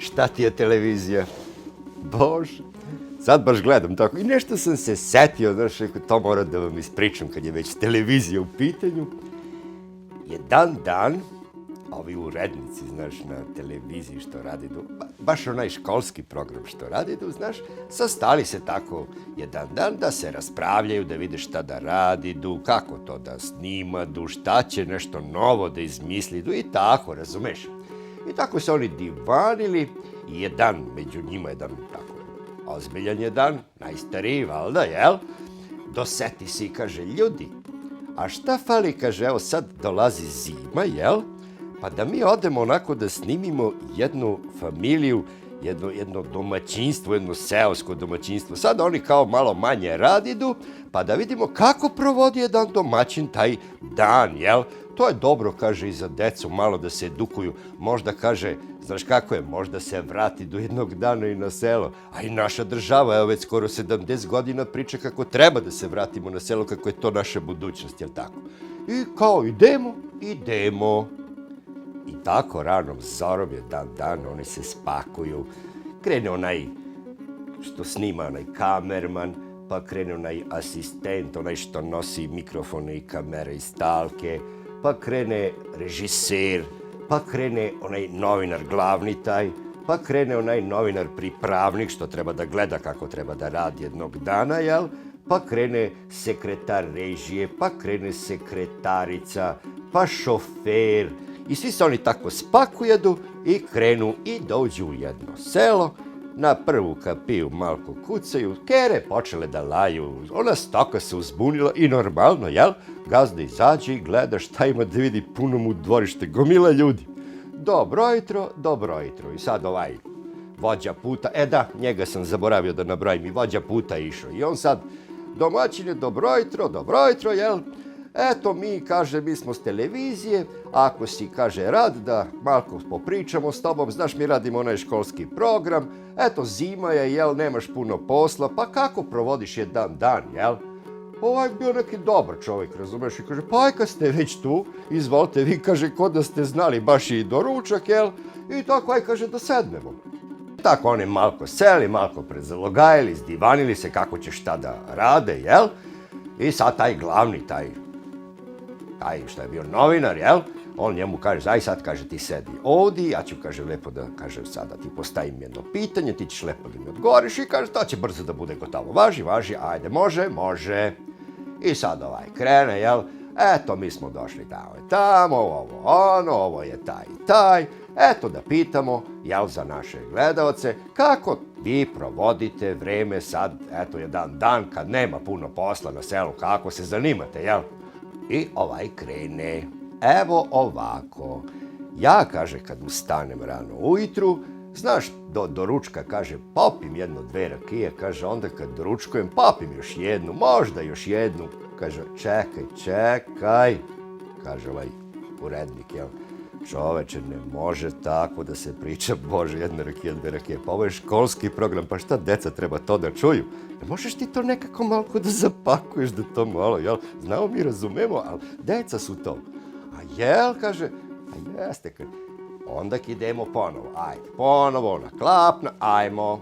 šta ti je televizija? Bože, sad baš gledam tako. I nešto sam se setio, znaš, to moram da vam ispričam kad je već televizija u pitanju. Jedan dan, ovi urednici, znaš, na televiziji što radi, baš onaj školski program što radi, znaš, sastali se tako jedan dan da se raspravljaju, da vide šta da radi, kako to da snima, šta će nešto novo da izmisli, i tako, razumeš? I tako se oni divanili i jedan, među njima jedan tako ozbiljan jedan, najstariji, valjda, jel? Doseti se i kaže, ljudi, a šta fali, kaže, evo sad dolazi zima, jel? Pa da mi odemo onako da snimimo jednu familiju, jedno domaćinstvo, jedno seosko domaćinstvo. Sad oni kao malo manje radidu, pa da vidimo kako provodi jedan domaćin taj dan, jel? To je dobro, kaže, i za decu malo da se edukuju. Možda, kaže, znaš kako je, možda se vrati do jednog dana i na selo. A i naša država, evo već skoro 70 godina priča kako treba da se vratimo na selo, kako je to naša budućnost, jel tako? I kao idemo. I tako ranom zorom je dan, oni se spakuju. Krene onaj što snima, onaj kamerman, pa krene onaj asistent, onaj što nosi mikrofone i kamere i stalke, pa krene režiser, pa krene onaj novinar glavni taj, pa krene onaj novinar pripravnik što treba da gleda kako treba da radi jednog dana, jel? Pa krene sekretar režije, pa krene sekretarica, pa šofer. I svi se oni tako spakujedu i krenu i dođu u jedno selo. Na prvu kapiju malko kucaju, kere počele da laju, ona stoka se uzbunila i normalno, jel? Gazda izađe i gleda šta ima da vidi, puno mu dvorište, gomila ljudi. Dobro jutro. I sad ovaj vođa puta, njega sam zaboravio da nabrojim, i vođa puta išao. I on sad, domaćine, dobro jutro, jel? Eto, mi smo s televizije, ako si, kaže, rad da malko popričamo s tobom, znaš, mi radimo onaj školski program, eto, zima je, jel, nemaš puno posla, pa kako provodiš jedan dan, jel? Ovaj bio neki dobar čovjek, razumeš, i kaže, pa kad ste već tu, izvolite, vi, kaže, kod da ste znali baš i doručak, jel? I tako, kaže, da sednemo. Tako oni malko seli, malko prezalogajili, zdivanili se kako će šta da rade, jel? I sad taj glavni, taj što je bio novinar, jel? On njemu kaže, aj sad, kaže, ti sedi ovdje, ja ću, kaže, lepo da, kaže, sada ti postavim jedno pitanje, ti ćeš lepo da mi odgovoriš i kaže, to će brzo da bude gotovo. Važi, ajde, može. I sad ovaj krene, jel? Eto, mi smo došli tamo, ovo je taj. Eto da pitamo, jel, za naše gledaoce, kako vi provodite vreme sad, eto, jedan dan kad nema puno posla na selu, kako se zanimate, jel? I ovaj krene, evo ovako, ja, kaže, kad ustanem rano ujutru, znaš, do ručka, kaže, popim 1-2 rakije, kaže, onda kad doručkujem, popim još jednu, možda još jednu, kaže, čekaj, kaže ovaj urednik, jel, čoveče, ne može tako da se priča, Bože, 1 rakija, 2 rakije, pa ovo je školski program, pa šta deca treba to da čuju? Ne možeš ti to nekako malo da zapakuješ, da to malo, jel? Znamo mi, razumemo, ali deca su to. A jel, kaže, a jeste, kaže, onda idemo ponovo, ajde, ponovo, ona klapna, ajmo.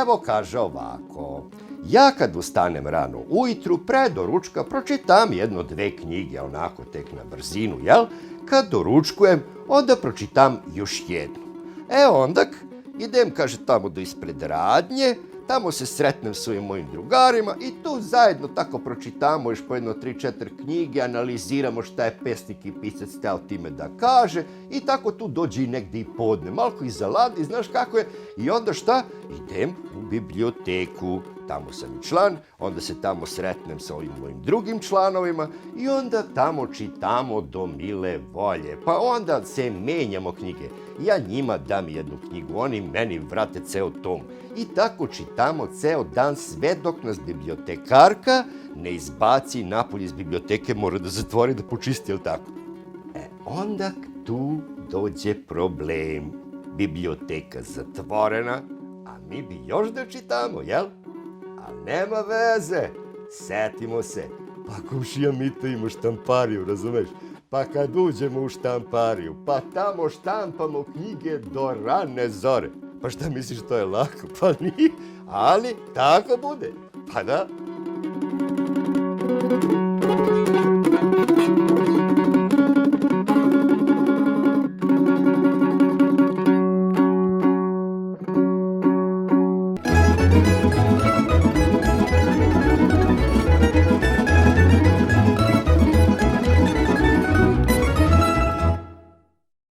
Evo, kaže ovako, ja kad ustanem rano ujutru, pre doručka, pročitam 1-2 knjige, onako tek na brzinu, jel? Kad doručkujem, onda pročitam još jednu. Onda idem, kaže, tamo do ispred radnje, tamo se sretnem s svojim mojim drugarima i tu zajedno tako pročitamo još po 1-3-4 knjige, analiziramo šta je pesnik i pisac hteo time da kaže i tako tu dođe i negde i podne, malko iza ladi, znaš kako je, i onda šta? Idem u biblioteku, tamo sam i član, onda se tamo sretnem sa ovim mojim drugim članovima i onda tamo čitamo do mile volje, pa onda se menjamo knjige. Ja njima dam jednu knjigu, oni meni vrate ceo tom. I tako čitamo ceo dan sve dok nas bibliotekarka ne izbaci napolje iz biblioteke, mora da zatvori, da počisti, jel tako? Onda tu dođe problem. Biblioteka zatvorena, a mi bi još da čitamo, jel? Ali nema veze, setimo se. Pa komšija Mito ima štampariju, razumeš? Pa kad uđemo u štampariju, pa tamo štampamo knjige do rane zore. Pa šta misliš, to je lako? Pa nije, ali tako bude. Pa da.